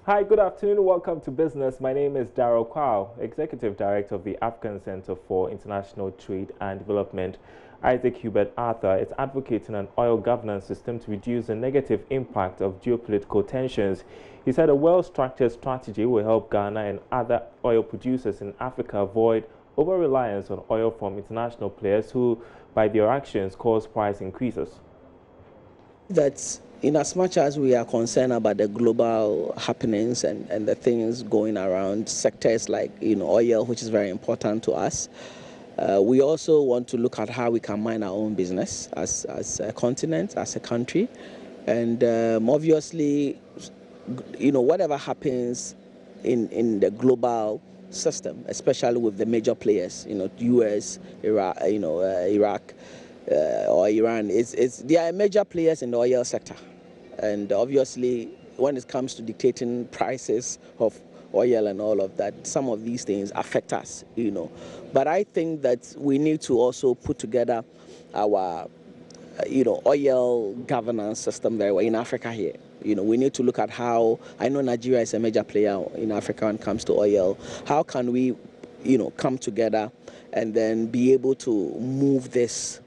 Hi, good afternoon. Welcome to Business. My name is Darrell Kwao, Executive Director of the African Center for International Trade and Development. Isaac Hubert Arthur is advocating an oil governance system to reduce the negative impact of geopolitical tensions. He said a well-structured strategy will help Ghana and other oil producers in Africa avoid over-reliance on oil from international players who, by their actions, cause price increases. That's in as much as we are concerned about the global happenings and the things going around sectors like oil, which is very important to us. We also want to look at how we can mind our own business as a continent, as a country, and obviously, whatever happens in the global system, especially with the major players, U.S., Iraq, Iraq. Or Iran, they are major players in the oil sector, and obviously when it comes to dictating prices of oil and all of that, some of these things affect us, But I think that we need to also put together our, oil governance system very well in Africa here. We need to look at how, I know Nigeria is a major player in Africa when it comes to oil. How can we, come together and then be able to move this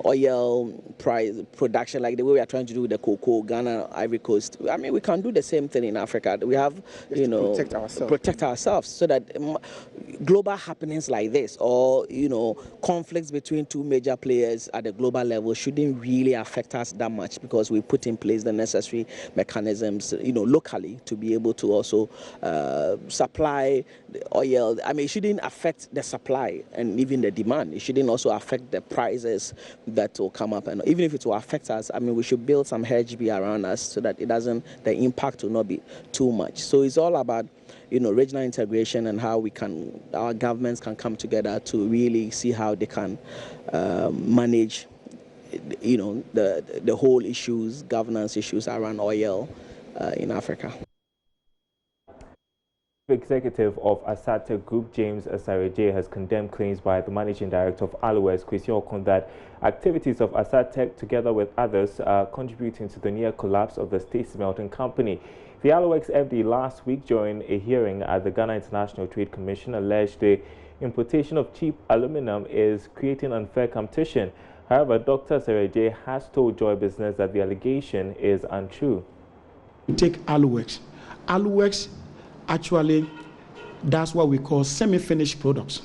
oil price production like the way we are trying to do with the cocoa, Ghana, Ivory Coast. I mean, we can do the same thing in Africa. We have, protect ourselves so that global happenings like this or, conflicts between two major players at the global level shouldn't really affect us that much because we put in place the necessary mechanisms, locally to be able to also supply the oil. I mean, it shouldn't affect the supply and even the demand. It shouldn't also affect the prices that will come up, and even if it will affect us, I mean, we should build some hedge around us so that the impact will not be too much. So it's all about, regional integration and how our governments can come together to really see how they can manage, the whole issues, governance issues around oil in Africa. Executive of Asate Group, James Asareje, has condemned claims by the Managing Director of Aluwes, Kwesi Okun, that activities of Asate, together with others, are contributing to the near collapse of the state smelting company. The Aluwex FD last week, during a hearing at the Ghana International Trade Commission, alleged the importation of cheap aluminum is creating unfair competition. However, Dr. Asareje has told Joy Business that the allegation is untrue. Take Aluwex. Aluwex actually does what we call semi-finished products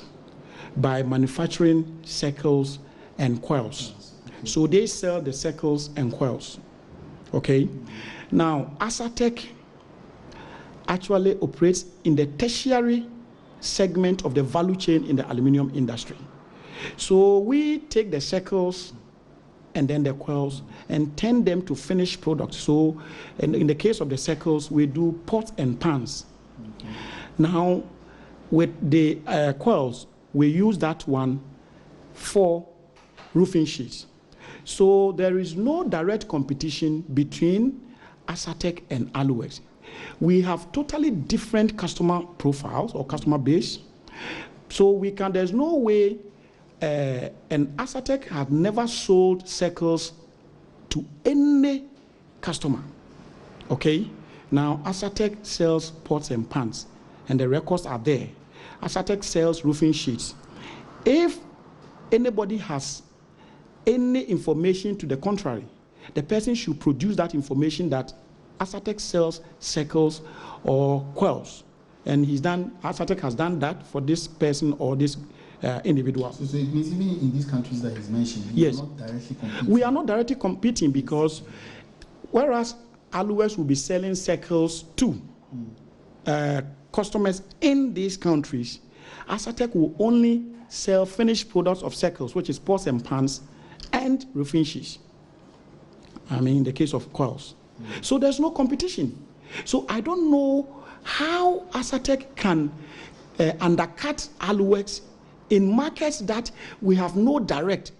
by manufacturing circles and coils. So they sell the circles and coils. Okay. Now, Asatec actually operates in the tertiary segment of the value chain in the aluminum industry. So we take the circles and then the coils and turn them to finished products. So in the case of the circles, we do pots and pans. Now, with the coils, we use that one for roofing sheets. So there is no direct competition between Asatec and Aluwex. We have totally different customer profiles or customer base. So there's no way, and Asatec have never sold circles to any customer. Okay? Now, Asatec sells pots and pans, and the records are there. Asatec sells roofing sheets. If anybody has any information to the contrary, the person should produce that information that Asatec sells circles or coils. And Asatec has done that for this person or this individual. So it means even in these countries that he's mentioned, yes, are not directly competing. We are not directly competing because whereas Aluwex will be selling circles to customers in these countries, Asatec will only sell finished products of circles, which is pots and pans and roofing sheets. I mean, in the case of coils. So there's no competition. So I don't know how Asatec can undercut Aluwex in markets that we have no direct,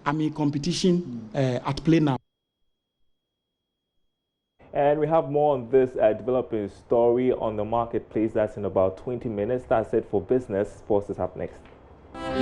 competition at play now. And we have more on this developing story on the marketplace. That's in about 20 minutes. That's it for business. Sports is up next.